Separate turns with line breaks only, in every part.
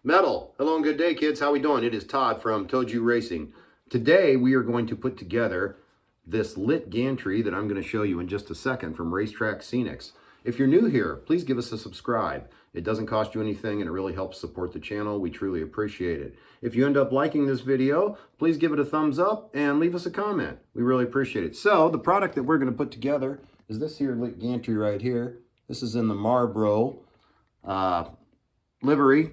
Metal. Hello and good day, kids. How we doing? It is Todd from ToJu Racing. Today we are going to put together this Lit Gantry that I'm going to show you in just a second from Track Scenics. If you're new here, please give us a subscribe. It doesn't cost you anything and it really helps support the channel. We truly appreciate it. If you end up liking this video, please give it a thumbs up and leave us a comment. We really appreciate it. So the product that we're going to put together is this here Lit Gantry right here. This is in the Marlboro livery.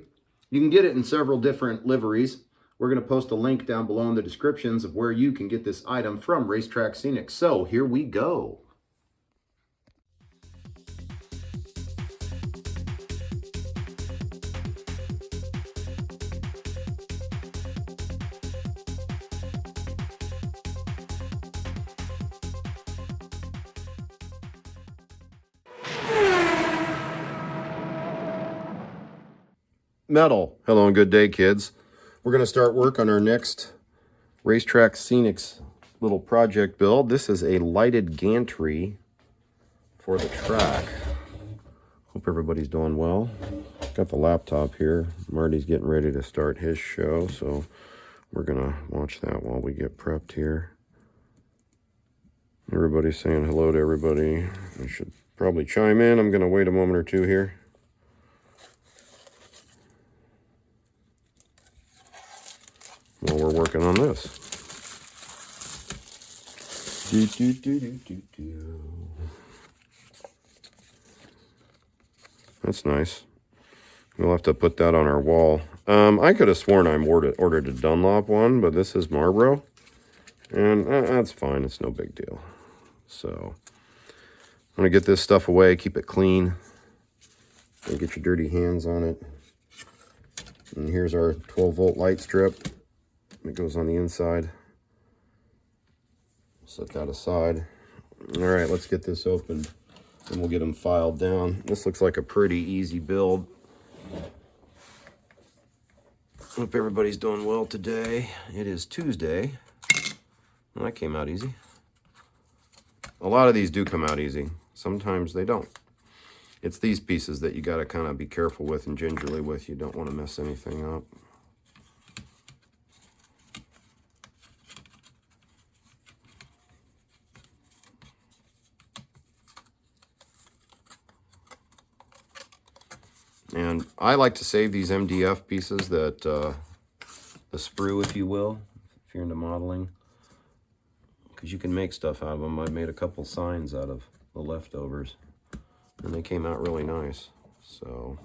You can get it in several different liveries. We're going to post a link down below in the descriptions of where you can get this item from Track Scenics. So here we go. Metal. Hello and good day, kids. We're going to start work on our next Track Scenics little project build. This is a lighted gantry for the track. Hope everybody's doing well. Got the laptop here. Marty's getting ready to start his show, so we're going to watch that while we get prepped here. Everybody's saying hello to everybody. I should probably chime in. I'm going to wait a moment or two here. While we're working on this. That's nice. We'll have to put that on our wall. I could have sworn I ordered a Dunlop one, but this is Marlboro. And that's fine. It's no big deal. So I'm going to get this stuff away, keep it clean. Don't get your dirty hands on it. And here's our 12-volt light strip. It goes on the inside. Set that aside. All right, let's get this opened and we'll get them filed down. This looks like a pretty easy build. Hope everybody's doing well today. It is Tuesday. Well, that came out easy. A lot of these do come out easy. Sometimes they don't. It's these pieces that you got to kind of be careful with and gingerly with. You don't want to mess anything up. And I like to save these MDF pieces, that the sprue, if you will, if you're into modeling, because you can make stuff out of them. I made a couple signs out of the leftovers, and they came out really nice. So,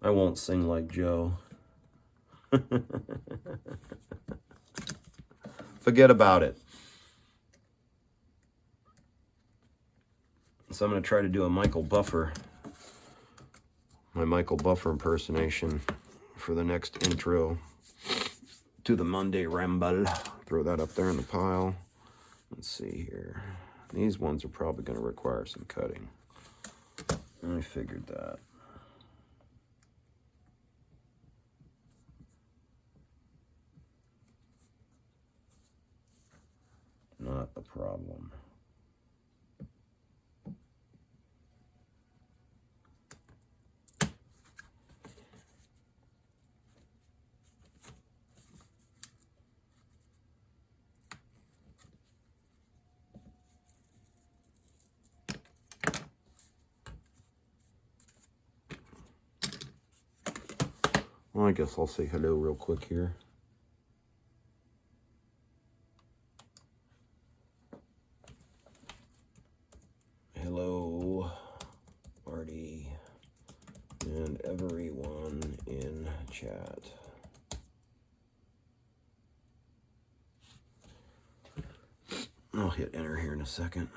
I won't sing like Joe. Forget about it. So I'm going to try to do a Michael Buffer, my Michael Buffer impersonation for the next intro to the Monday Ramble. Throw that up there in the pile. Let's see here. These ones are probably going to require some cutting. I figured that. Not a problem. Well, I guess I'll say hello real quick here. Hello, Marty, and everyone in chat. I'll hit enter here in a second.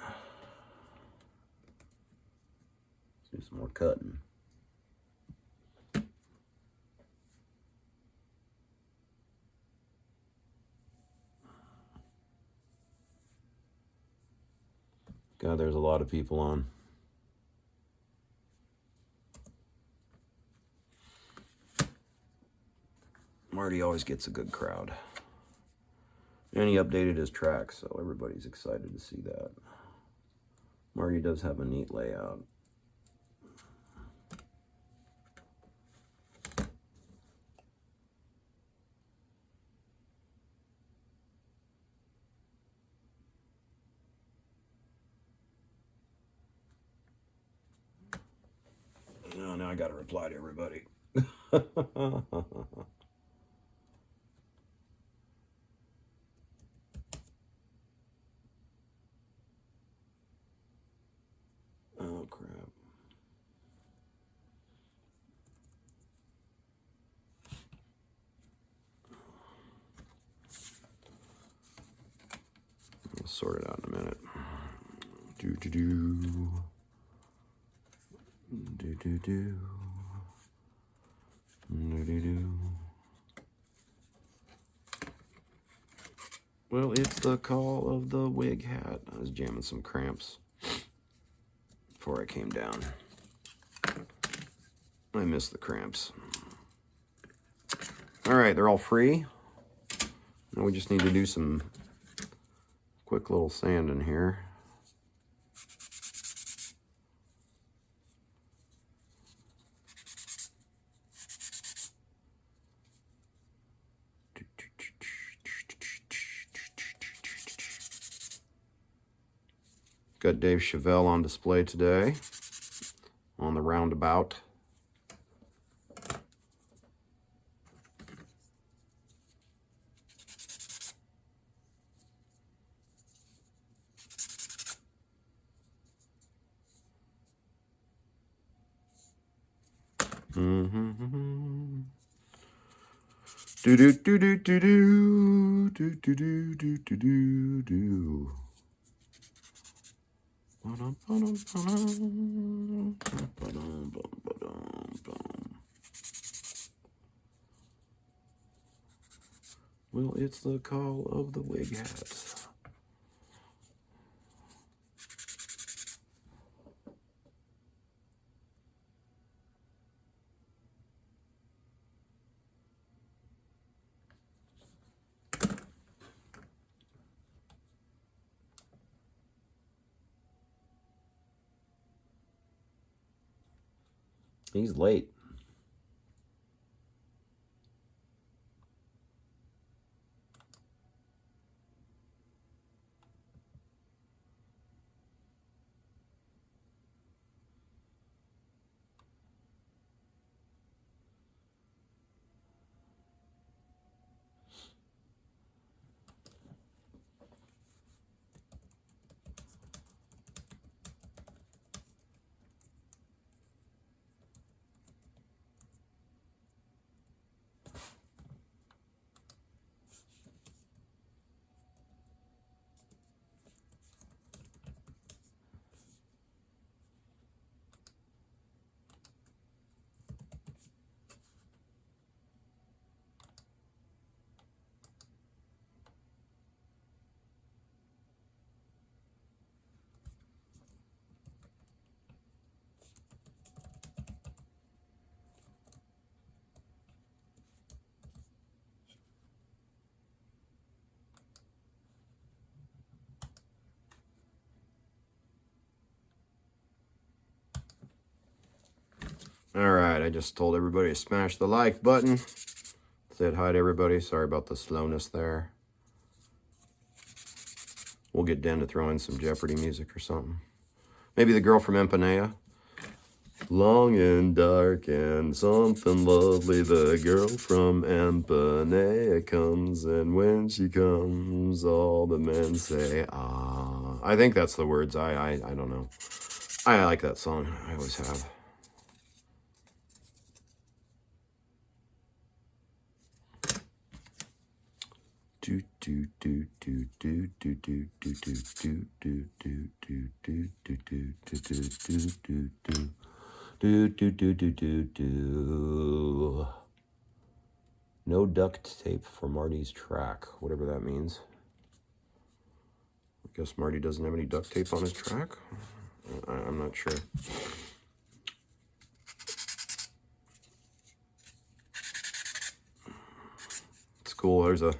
Let's do some more cutting. God, there's a lot of people on. Marty always gets a good crowd. And he updated his track, so everybody's excited to see that. Marty does have a neat layout. Oh, now I got to reply to everybody. Oh, crap. I'll sort it out in a minute. Do-do-do. Do-do-do. Do-do-do. Well, it's the call of the wig hat. I was jamming some cramps before I came down. I missed the cramps. All right, they're all free. Now we just need to do some quick little sanding here. Got Dave Chevelle on display today on the roundabout. Do do do do do do do do do do do do. Well, it's the call of the wig hat. He's late. All right, I just told everybody to smash the like button. Said hi to everybody. Sorry about the slowness there. We'll get Den to throw in some Jeopardy music or something. Maybe the girl from Empanea. Long and dark and something lovely, the girl from Empanea comes, and when she comes, all the men say, ah. I think that's the words. I don't know. I like that song. I always have. Do do do do do do do do do do do do do do do do do do do do. No duct tape for Marty's track, whatever that means. I guess Marty doesn't have any duct tape on his track. I'm not sure. It's cool. There's a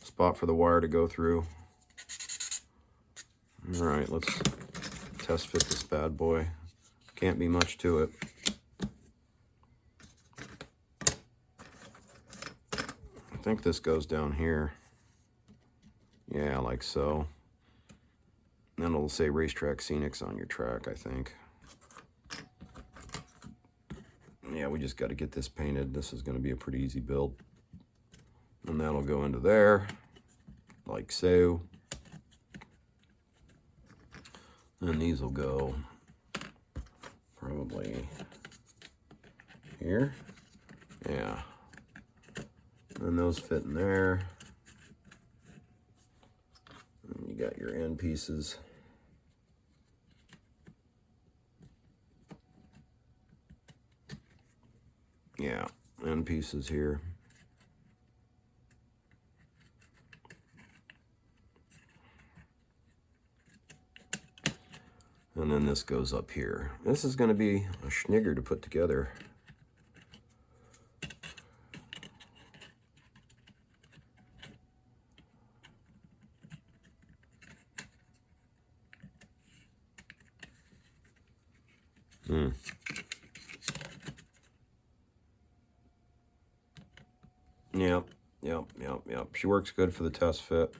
spot for the wire to go through. All right, let's test fit this bad boy. Can't be much to it. I think this goes down here. Yeah, like so. Then it'll say Track Scenics on your track, I think. Yeah, we just got to get this painted. This is going to be a pretty easy build. And that'll go into there, like so. And these will go probably here. Yeah. And those fit in there. And you got your end pieces. Yeah, end pieces here. And then this goes up here. This is going to be a schnigger to put together. Yep. She works good for the test fit.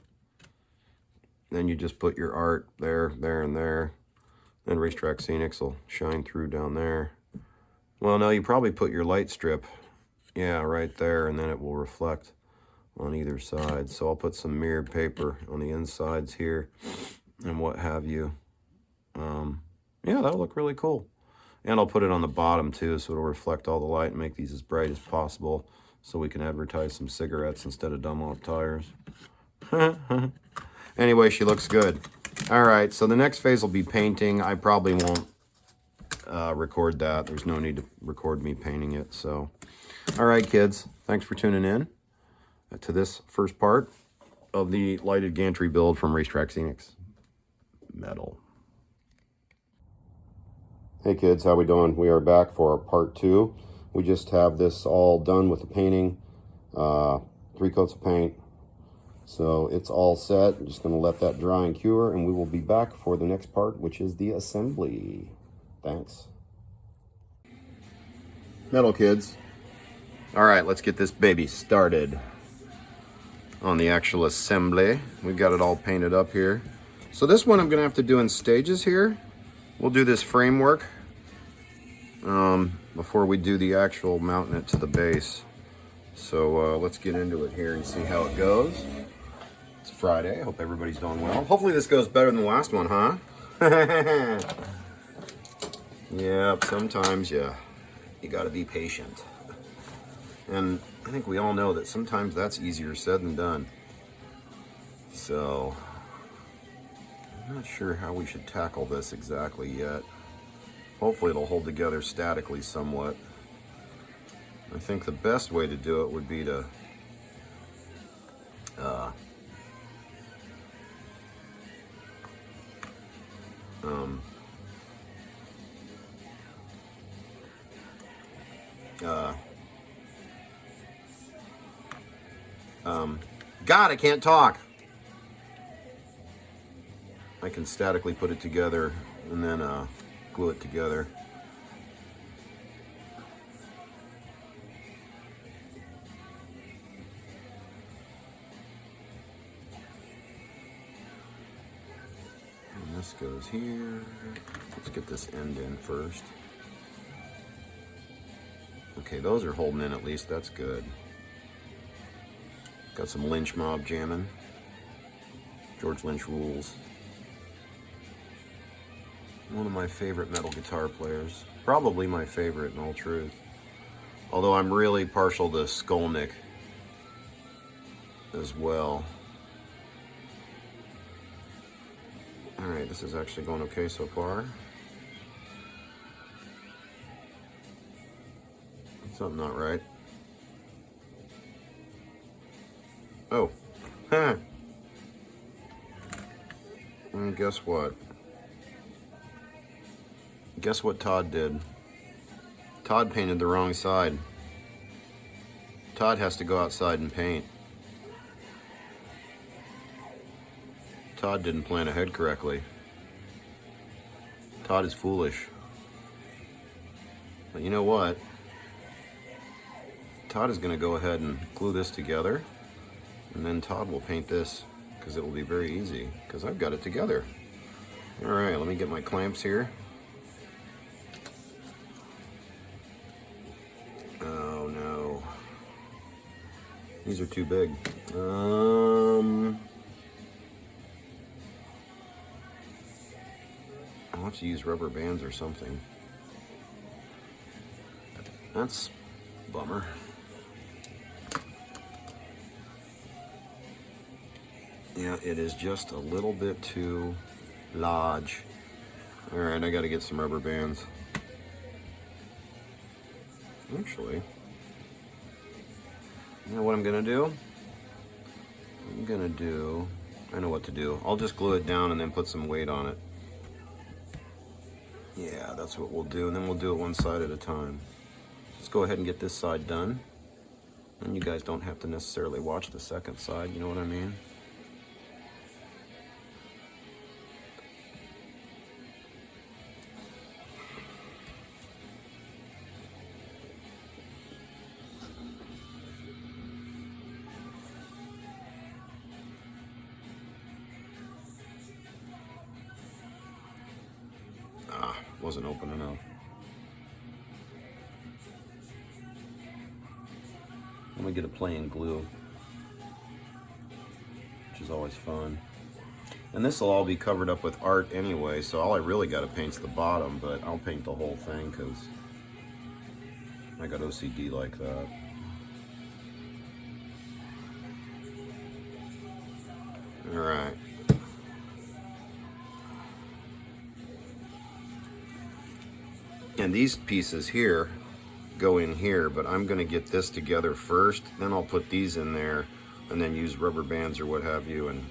Then you just put your art there, there, and there. Then Track Scenics will shine through down there. Well, no, you probably put your light strip, yeah, right there, and then it will reflect on either side. So I'll put some mirrored paper on the insides here and what have you. Yeah, that'll look really cool. And I'll put it on the bottom too, so it'll reflect all the light and make these as bright as possible, so we can advertise some cigarettes instead of Dunlop tires. Anyway, she looks good. All right, so the next phase will be painting. I probably won't record that. There's no need to record me painting it. So, all right, kids, thanks for tuning in to this first part of the lighted gantry build from Track Scenics Metal. Hey kids, how we doing? We are back for part 2. We just have this all done with the painting, 3 coats of paint. So it's all set. I'm just going to let that dry and cure, and we will be back for the next part, which is the assembly. Thanks. Metal kids. All right, let's get this baby started on the actual assembly. We've got it all painted up here. So this one I'm going to have to do in stages here. We'll do this framework before we do the actual mounting it to the base. So let's get into it here and see how it goes. It's Friday. I hope everybody's doing well. Hopefully this goes better than the last one, huh? Yep, sometimes you gotta be patient. And I think we all know that sometimes that's easier said than done. So I'm not sure how we should tackle this exactly yet. Hopefully it'll hold together statically somewhat. I think the best way to do it would be to God, I can't talk. I can statically put it together and then glue it together. And this goes here. Let's get this end in first. Okay, those are holding in at least. That's good. Got some Lynch Mob jamming. George Lynch rules. One of my favorite metal guitar players. Probably my favorite in all truth. Although I'm really partial to Skolnick as well. Alright, this is actually going okay so far. Something not right. Oh. Huh. And guess what? Guess what Todd did? Todd painted the wrong side. Todd has to go outside and paint. Todd didn't plan ahead correctly. Todd is foolish. But you know what? Todd is going to go ahead and glue this together, and then Todd will paint this because it will be very easy because I've got it together. All right, let me get my clamps here. Oh no, these are too big. I'll have to use rubber bands or something. That's a bummer. Yeah, it is just a little bit too large. All right, I got to get some rubber bands. Actually, you know what I'm gonna do? I know what to do. I'll just glue it down and then put some weight on it. Yeah, that's what we'll do, and then we'll do it one side at a time. Let's go ahead and get this side done. And you guys don't have to necessarily watch the second side, you know what I mean? Wasn't open enough. Let me get a plain glue, which is always fun. And this will all be covered up with art anyway, so all I really got to paint is the bottom, but I'll paint the whole thing because I got OCD like that. All right. And these pieces here go in here, but I'm going to get this together first, then I'll put these in there and then use rubber bands or what have you and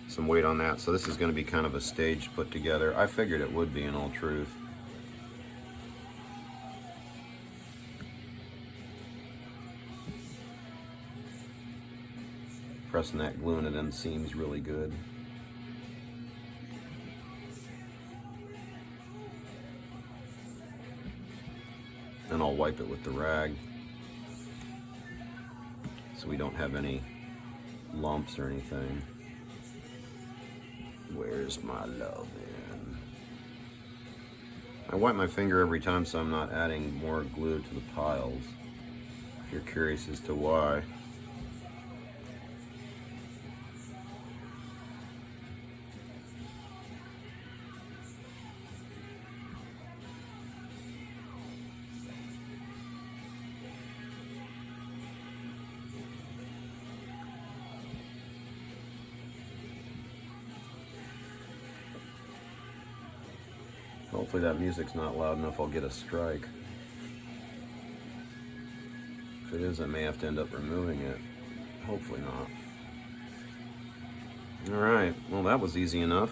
some weight on that. So this is going to be kind of a stage put together. I figured it would be, in all truth. Pressing that glue into them seams really good. And I'll wipe it with the rag so we don't have any lumps or anything. Where's my love in? I wipe my finger every time so I'm not adding more glue to the piles, if you're curious as to why. Hopefully that music's not loud enough I'll get a strike. If it is, I may have to end up removing it. Hopefully not. Alright, well that was easy enough.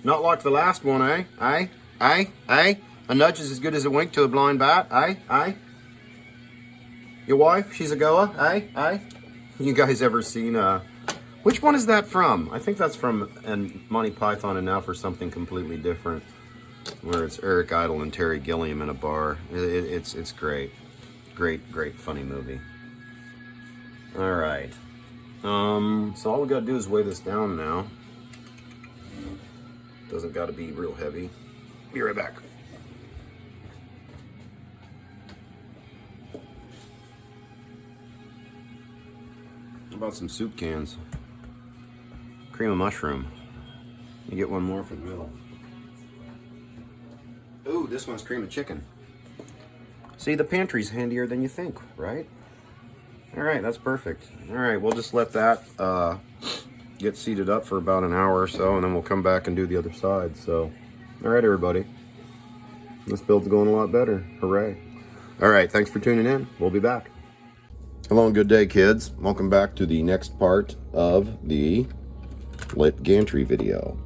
Not like the last one, eh? A nudge is as good as a wink to a blind bat, eh? Your wife, she's a goer, eh? You guys ever seen, which one is that from? I think that's from Monty Python and Now for something completely different, where it's Eric Idle and Terry Gilliam in a bar. It's great. Great funny movie. All right. So all we gotta do is weigh this down now. Doesn't gotta be real heavy. Be right back. How about some soup cans? Cream of mushroom. You get one more for the middle. Ooh, this one's cream of chicken. See, the pantry's handier than you think, right? All right, that's perfect. All right, we'll just let that get seated up for about an hour or so, and then we'll come back and do the other side. So, all right, everybody. This build's going a lot better. Hooray. All right, thanks for tuning in. We'll be back. Hello and good day, kids. Welcome back to the next part of the Lit Gantry video.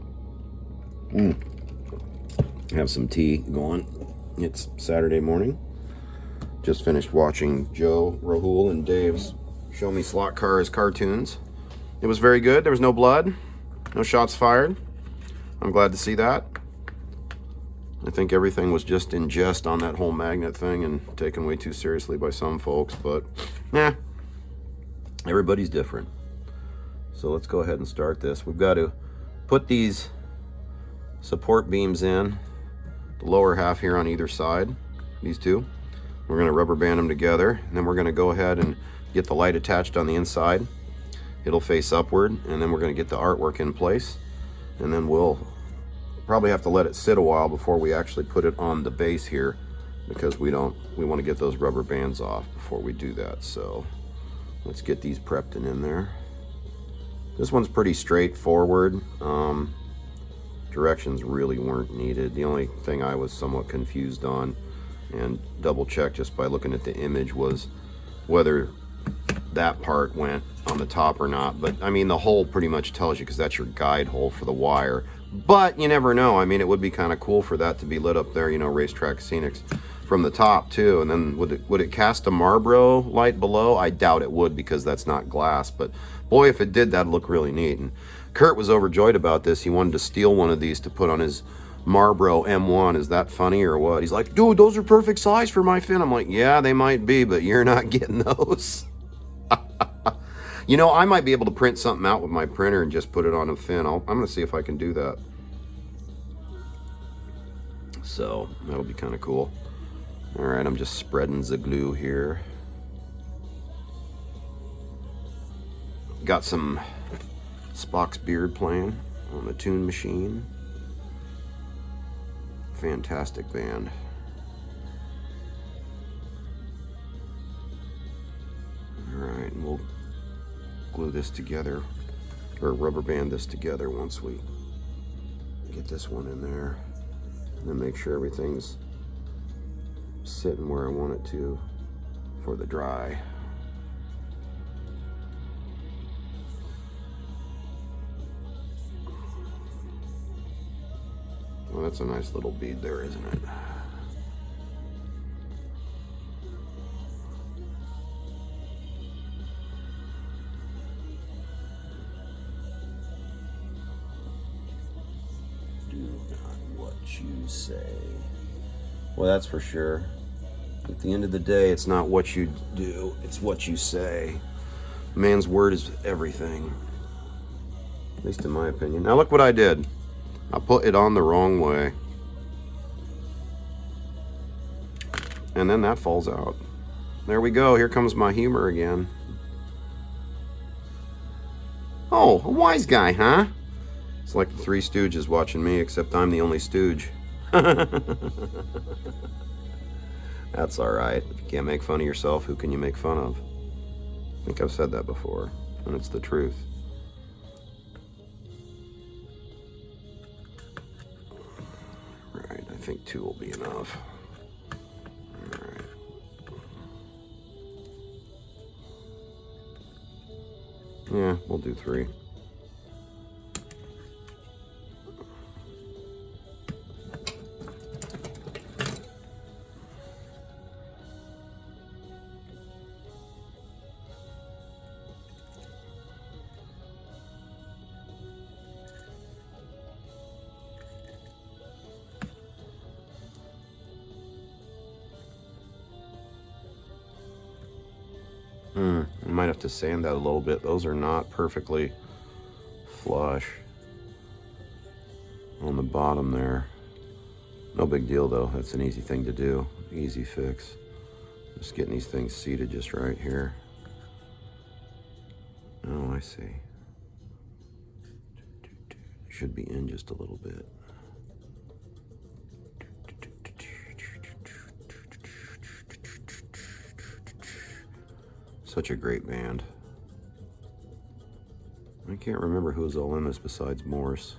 Have some tea going. It's Saturday morning. Just finished watching Joe, Rahul, and Dave's Show Me Slot Cars cartoons. It was very good. There was no blood, no shots fired. I'm glad to see that. I think everything was just in jest on that whole magnet thing and taken way too seriously by some folks, but nah, everybody's different. So let's go ahead and start this. We've got to put these support beams in, the lower half here on either side, these two. We're going to rubber band them together, and then we're going to go ahead and get the light attached on the inside. It'll face upward, and then we're going to get the artwork in place, and then we'll probably have to let it sit a while before we actually put it on the base here, because we want to get those rubber bands off before we do that. So let's get these prepped and in there. This one's pretty straightforward. Directions really weren't needed. The only thing I was somewhat confused on and double checked just by looking at the image was whether that part went on the top or not. But I mean, the hole pretty much tells you, because that's your guide hole for the wire. But you never know. I mean, it would be kind of cool for that to be lit up there, you know, Racetrack Scenics from the top too. And then would it cast a Marlboro light below? I doubt it would, because that's not glass. But boy, if it did, that'd look really neat. And Kurt was overjoyed about this. He wanted to steal one of these to put on his Marlboro M1. Is that funny or what? He's like, dude, those are perfect size for my fin. I'm like, yeah, they might be, but you're not getting those. You know, I might be able to print something out with my printer and just put it on a fin. I'm going to see if I can do that. So that'll be kind of cool. All right, I'm just spreading the glue here. Got some Spock's Beard playing on the tune machine. Fantastic band. All right, and we'll glue this together, or rubber band this together once we get this one in there, and then make sure everything's sitting where I want it to for the dry. Well, that's a nice little bead there, isn't it? Do not what you say. Well, that's for sure. At the end of the day, it's not what you do, it's what you say. Man's word is everything. At least in my opinion. Now look what I did. I put it on the wrong way. And then that falls out. There we go. Here comes my humor again. Oh, a wise guy, huh? It's like the Three Stooges watching me, except I'm the only stooge. That's all right. If you can't make fun of yourself, who can you make fun of? I think I've said that before, and it's the truth. Right, I think 2 will be enough. All right. Yeah, we'll do 3. I might have to sand that a little bit. Those are not perfectly flush on the bottom there. No big deal though. That's an easy thing to do. Easy fix. Just getting these things seated just right here. Oh, I see. Should be in just a little bit. Such a great band. I can't remember who's all in this besides Morse.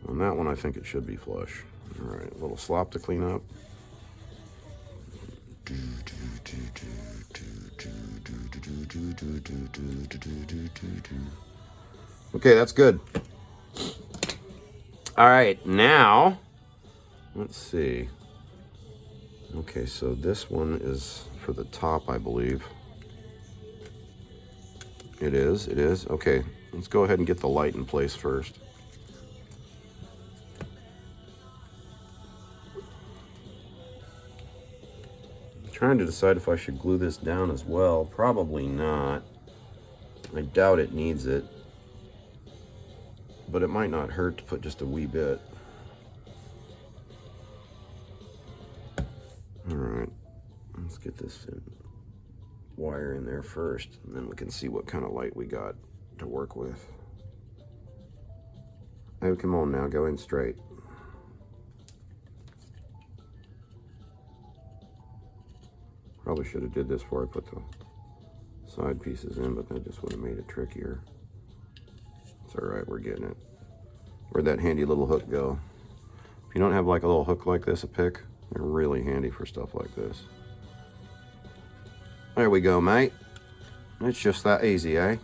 On that one, I think it should be flush. All right, a little slop to clean up. Okay, that's good. All right, now, let's see. Okay, so this one is for the top, I believe. It is. Okay, Let's go ahead and get the light in place first. I'm trying to decide if I should glue this down as well. Probably not. I doubt it needs it, but it might not hurt to put just a wee bit. All right, let's get this wire in there first, and then we can see what kind of light we got to work with. Oh, come on now, go in straight. Probably should have did this before I put the side pieces in, but that just would have made it trickier. It's all right, we're getting it. Where'd that handy little hook go? If you don't have like a little hook like this, a pick, they're really handy for stuff like this. There we go, mate. It's just that easy, eh?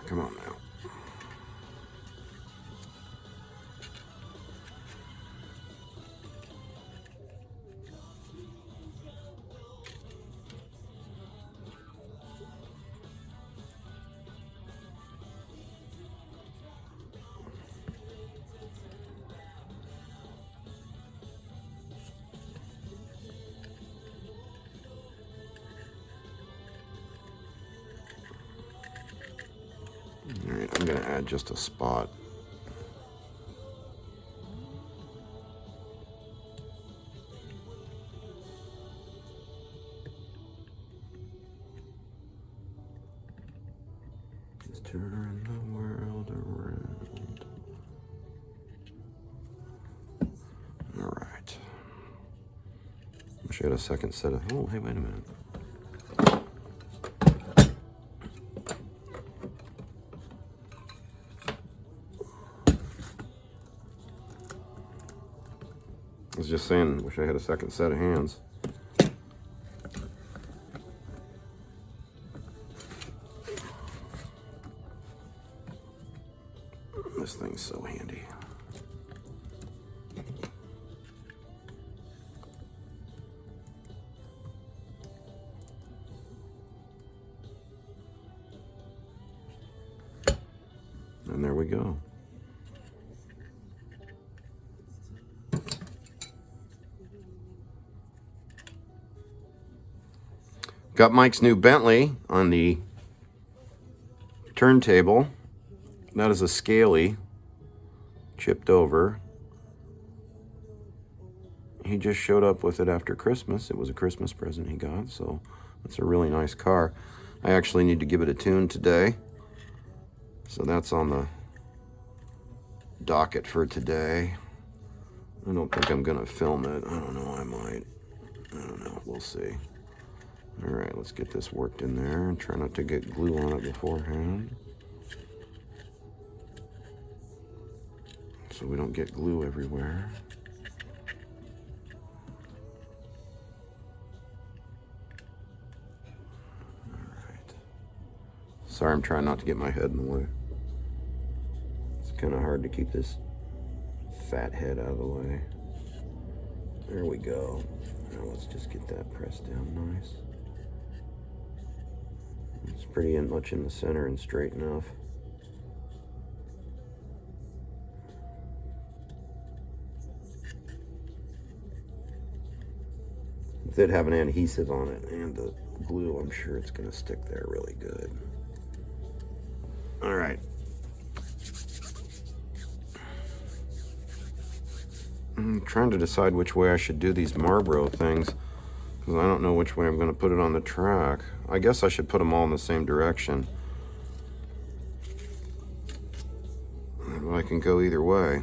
Come on now. All right, I'm going to add just a spot. Just turn the world around. All right. Wish I had a second set of, oh, hey, wait a minute. I was just saying, wish I had a second set of hands. This thing's so handy. And there we go. Got Mike's new Bentley on the turntable. That is a Scaly, chipped over. He just showed up with it after Christmas. It was a Christmas present he got, so it's a really nice car. I actually need to give it a tune today, so that's on the docket for today. I don't think I'm gonna film it. I don't know, I might. I don't know, we'll see. All right, let's get this worked in there and try not to get glue on it beforehand, so we don't get glue everywhere. All right. Sorry, I'm trying not to get my head in the way. It's kind of hard to keep this fat head out of the way. There we go. Now let's just get that pressed down nice. It's pretty much in the center and straight enough. With it having adhesive on it and the glue, I'm sure it's going to stick there really good. All right. I'm trying to decide which way I should do these Marlboro things, because I don't know which way I'm going to put it on the track. I guess I should put them all in the same direction. But I can go either way.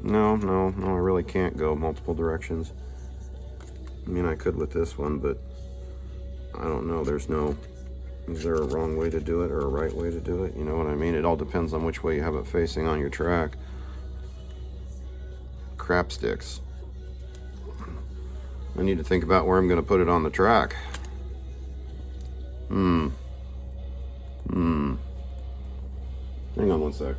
No, I really can't go multiple directions. I mean, I could with this one, but I don't know. Is there a wrong way to do it or a right way to do it? You know what I mean? It all depends on which way you have it facing on your track. Crap sticks. I need to think about where I'm going to put it on the track. Hang on one sec.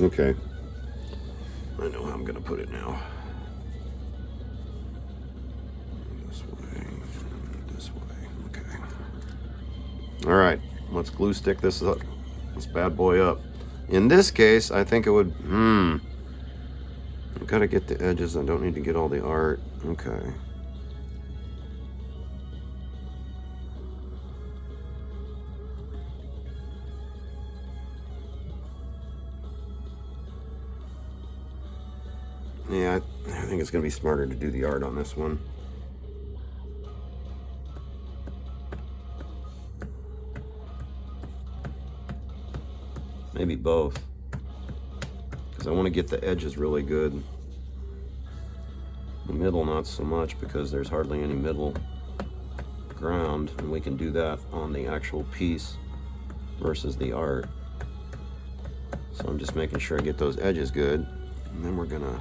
Okay. I know how I'm going to put it now. This way, this way. Okay. All right. Let's glue stick this bad boy up. In this case, I think it would. I've got to get the edges. I don't need to get all the art. Okay. Yeah, I think it's going to be smarter to do the art on this one. Maybe both. Because I want to get the edges really good. The middle, not so much, because there's hardly any middle ground, and we can do that on the actual piece versus the art. So I'm just making sure I get those edges good, and then we're gonna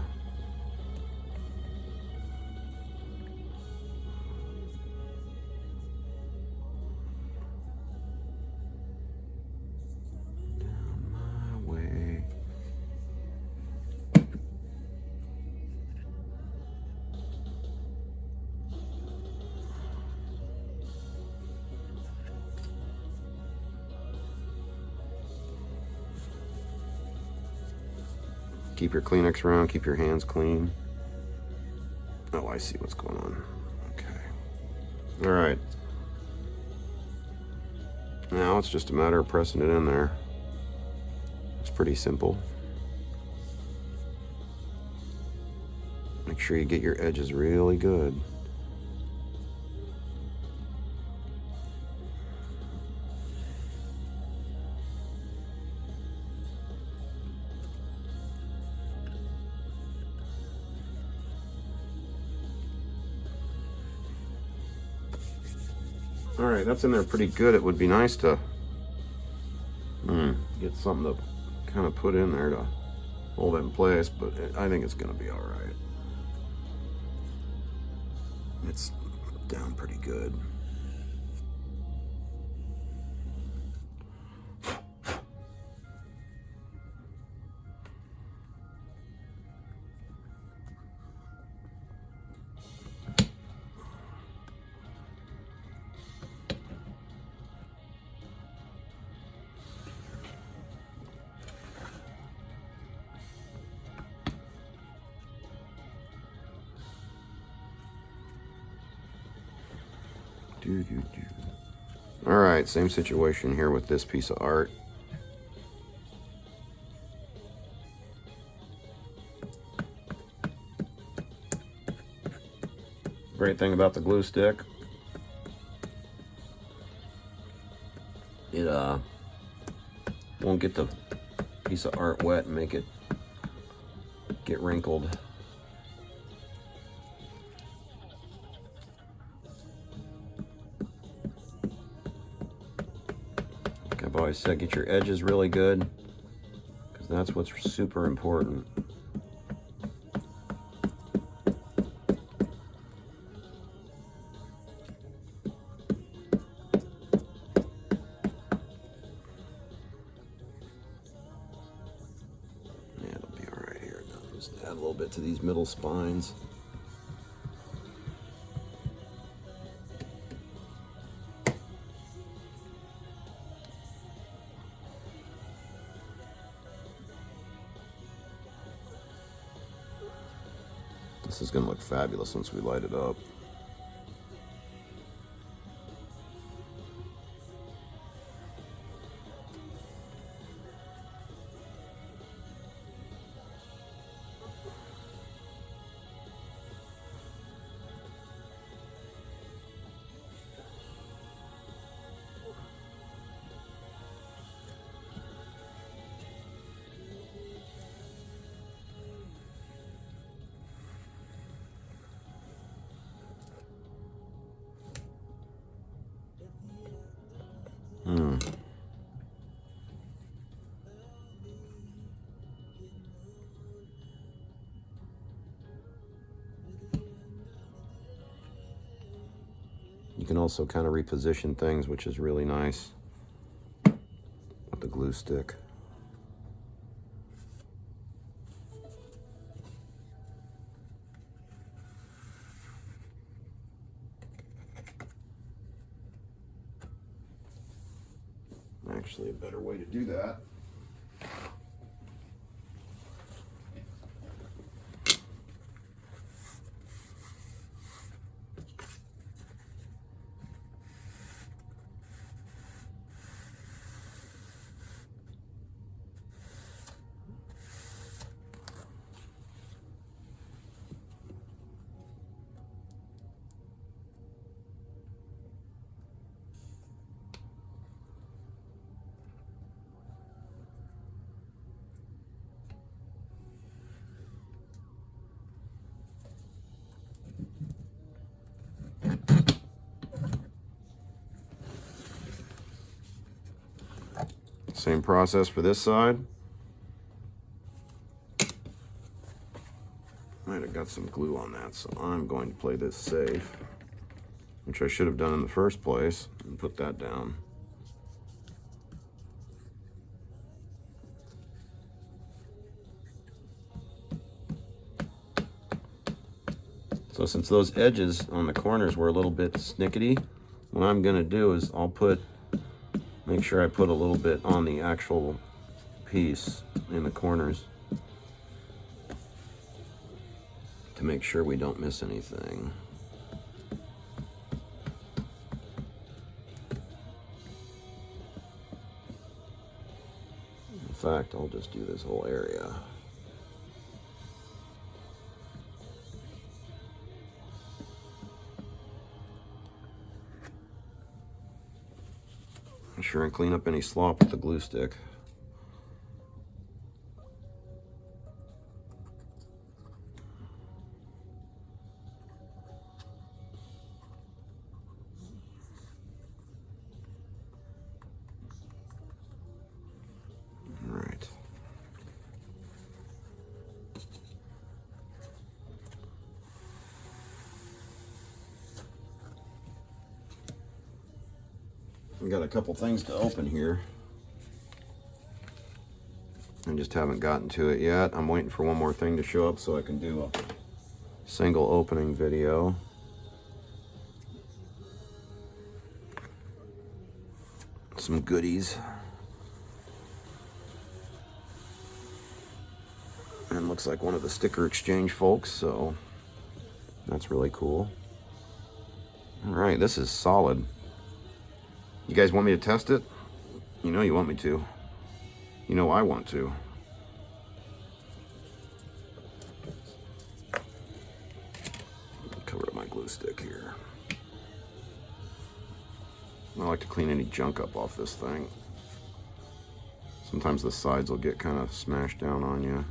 down my way. Keep your Kleenex around, keep your hands clean. Oh, I see what's going on. Okay. All right. Now it's just a matter of pressing it in there. It's pretty simple. Make sure you get your edges really good. All right, that's in there pretty good. It would be nice to get something to kind of put in there to hold it in place, but I think it's going to be all right. It's down pretty good. All right, same situation here with this piece of art. Great thing about the glue stick, it won't get the piece of art wet and make it get wrinkled. I've always said get your edges really good, because that's what's super important. Yeah, it'll be all right here. Now just add a little bit to these middle spines. This is going to look fabulous once we light it up. You can also kind of reposition things, which is really nice with the glue stick. actually a better way to do that. Same process for this side. Might have got some glue on that, so I'm going to play this safe, which I should have done in the first place, and put that down. So since those edges on the corners were a little bit snickety, what I'm going to do is make sure I put a little bit on the actual piece in the corners to make sure we don't miss anything. In fact, I'll just do this whole area. Be sure and clean up any slop with the glue stick. All right. We got a couple things to open here. I just haven't gotten to it yet. I'm waiting for one more thing to show up so I can do a single opening video. Some goodies. And looks like one of the sticker exchange folks, so that's really cool. All right, this is solid. You guys want me to test it? You know you want me to. You know I want to. Cover up my glue stick here. I like to clean any junk up off this thing. Sometimes the sides will get kind of smashed down on you.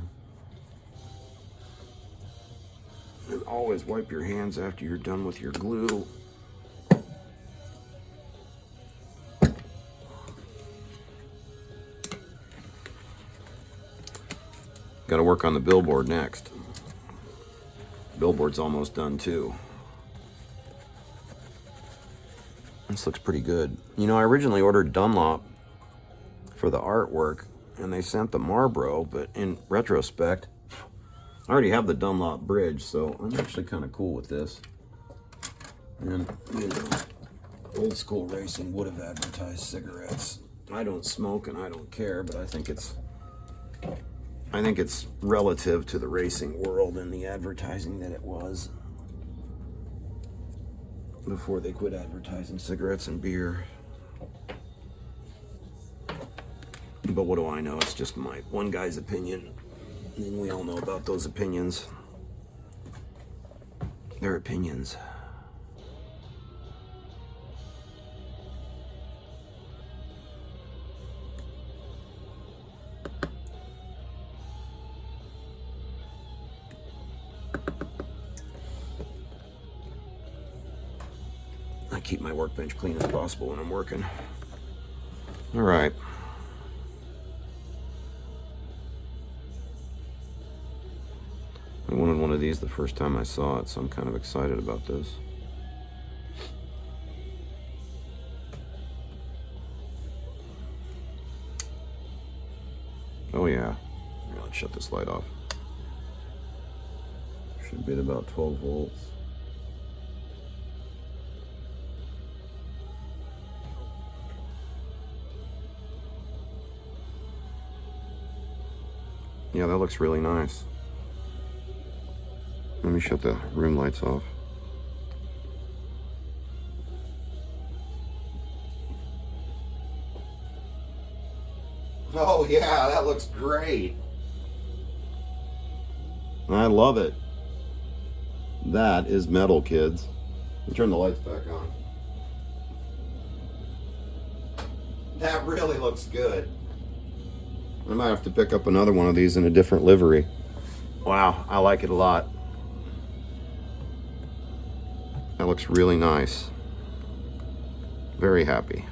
And always wipe your hands after you're done with your glue. Got to work on the billboard next. Billboard's almost done too. This looks pretty good. You know, I originally ordered Dunlop for the artwork, and they sent the Marlboro, but in retrospect, I already have the Dunlop bridge, so I'm actually kind of cool with this. And, you know, old school racing would have advertised cigarettes. I don't smoke and I don't care, but I think it's relative to the racing world and the advertising that it was before they quit advertising cigarettes and beer. But what do I know? It's just my one guy's opinion. And we all know about those opinions. They're opinions. I keep my workbench clean as possible when I'm working. All right. I wanted one of these the first time I saw it, so I'm kind of excited about this. Oh yeah. Here, let's shut this light off. Should be at about 12 volts. Yeah, that looks really nice. Let me shut the room lights off. Oh yeah, that looks great. I love it. That is metal, kids. Turn the lights back on. That really looks good. I might have to pick up another one of these in a different livery. Wow, I like it a lot. That looks really nice. Very happy.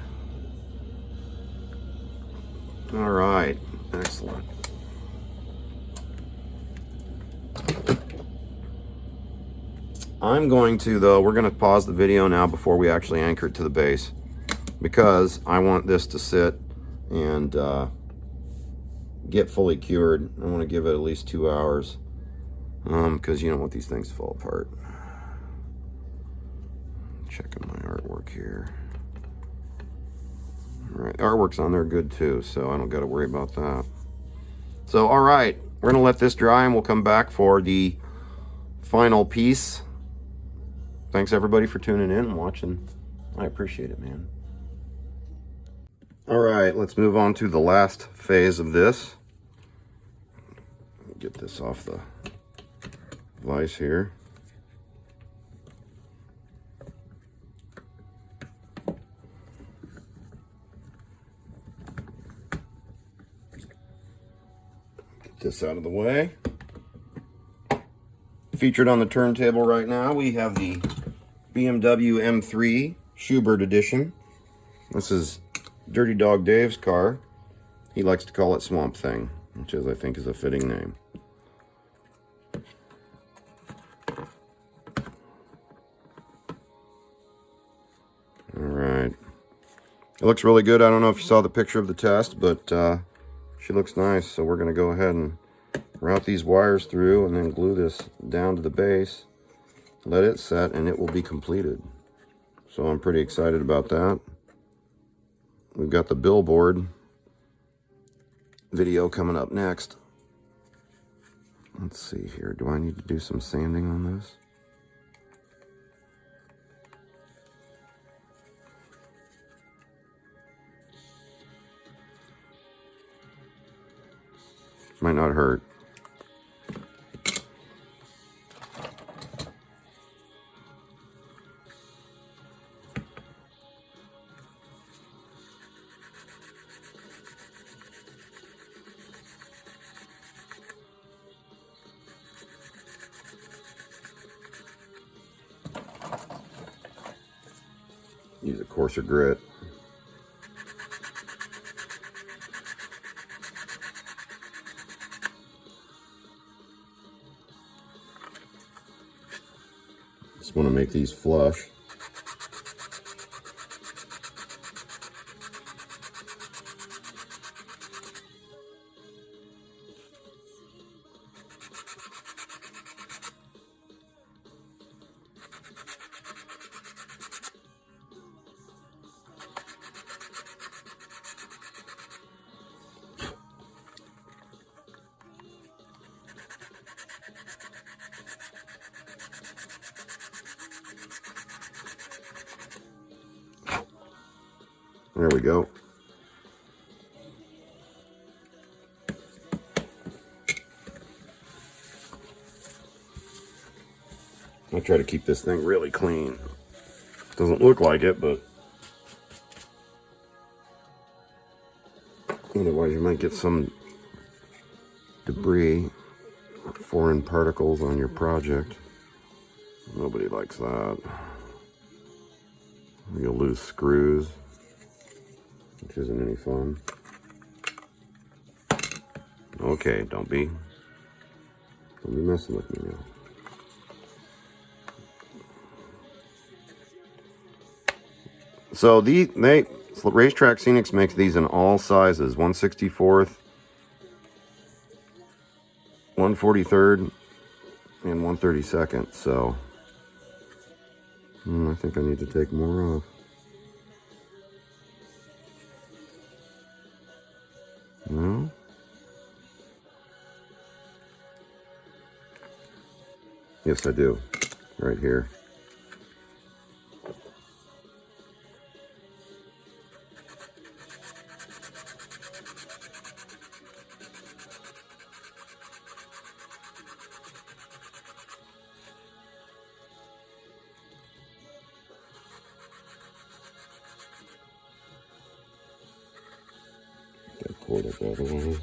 All right, excellent. I'm going to, though, we're going to pause the video now before we actually anchor it to the base, because I want this to sit and get fully cured. I want to give it at least 2 hours, because you don't want these things to fall apart. Checking my artwork here. All right, artwork's on there good too, so I don't got to worry about that. So, all right, we're gonna let this dry and we'll come back for the final piece. Thanks everybody for tuning in and watching. I appreciate it, man. All right, let's move on to the last phase of this. Get this off the vise here. This out of the way. Featured on the turntable right now, we have the BMW M3 Schubert edition. This is Dirty Dog Dave's car. He likes to call it Swamp Thing, which I think is a fitting name. All right. It looks really good. I don't know if you saw the picture of the test, but she looks nice, so we're going to go ahead and route these wires through and then glue this down to the base, let it set, and it will be completed. So I'm pretty excited about that. We've got the billboard video coming up next. Let's see here. Do I need to do some sanding on this? Might not hurt. Use a coarser grit. Just want to make these flush. There we go. I try to keep this thing really clean. Doesn't look like it, but otherwise you might get some debris or foreign particles on your project. Nobody likes that. You'll lose screws, which isn't any fun. Okay, don't be messing with me now. So Track Scenics makes these in all sizes, 1/64, 1/43, and 1/32. So I think I need to take more off. No? Yes, I do. Right here. Got cord up all the way.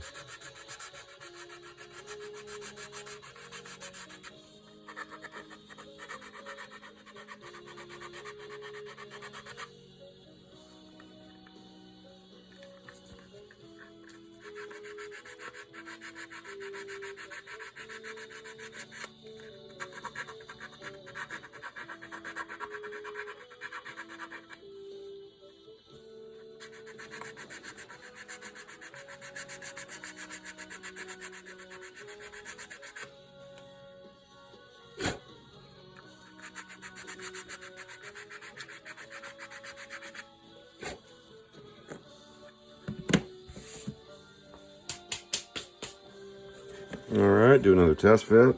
All right, do another test fit.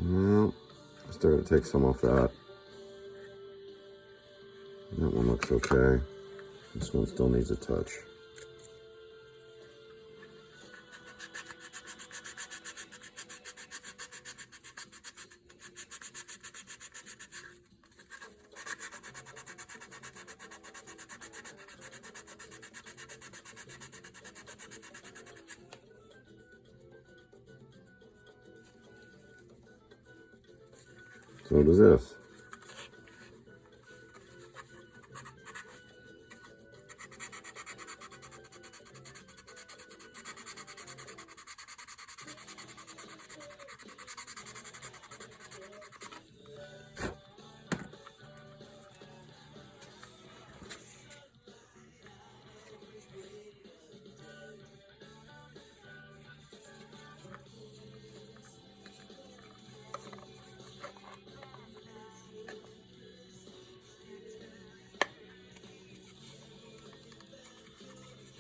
Well, I started to take some off that. That one looks okay. This one still needs a touch. So does this.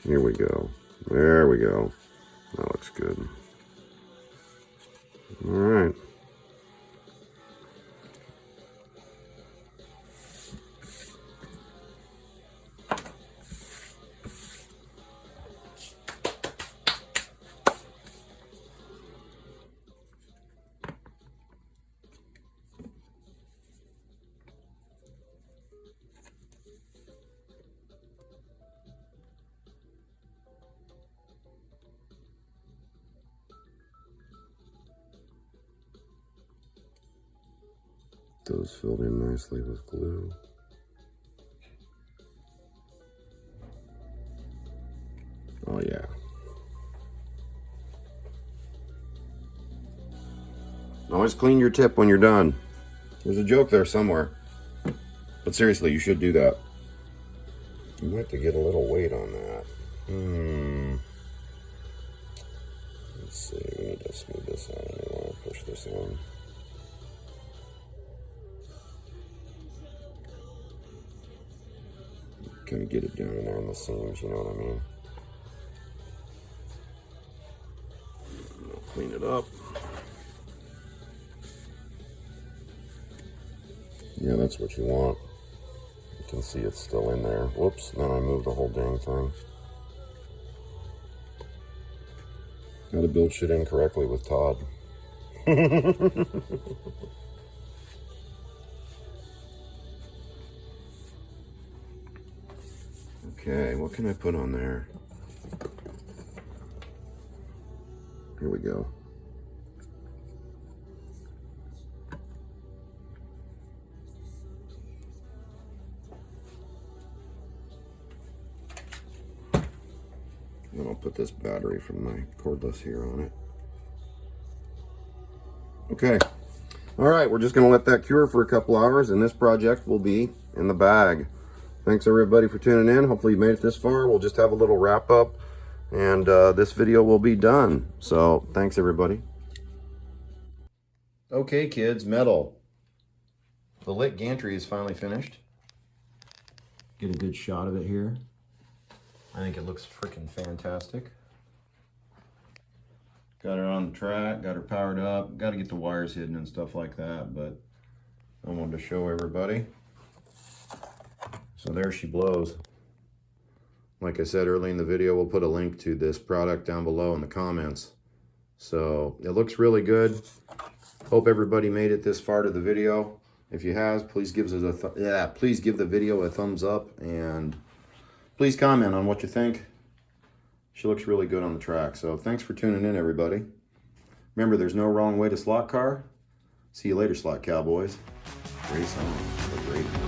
Here we go. There we go. That looks good. All right. Those filled in nicely with glue. Oh yeah. Always clean your tip when you're done. There's a joke there somewhere. But seriously, you should do that. You might have to get a little weight on that. Let's see, we need to smooth this out anyway. Push this in. Kind of get it down in there in the seams, you know what I mean? I'll clean it up. Yeah, that's what you want. You can see it's still in there. Whoops, then I moved the whole dang thing. Gotta build shit in correctly with Todd. Okay, what can I put on there? Here we go. Then I'll put this battery from my cordless here on it. Okay. All right, we're just going to let that cure for a couple hours, and this project will be in the bag. Thanks everybody for tuning in. Hopefully you made it this far. We'll just have a little wrap up, and this video will be done. So thanks everybody. Okay kids, metal. The Lit Gantry is finally finished. Get a good shot of it here. I think it looks freaking fantastic. Got her on the track, got her powered up. Got to get the wires hidden and stuff like that, but I wanted to show everybody. So there she blows. Like I said early in the video, we'll put a link to this product down below in the comments. So it looks really good. Hope everybody made it this far to the video. If you have, please give us please give the video a thumbs up, and please comment on what you think. She looks really good on the track. So thanks for tuning in, everybody. Remember, there's no wrong way to slot car. See you later, slot cowboys. Race on. Have a great day.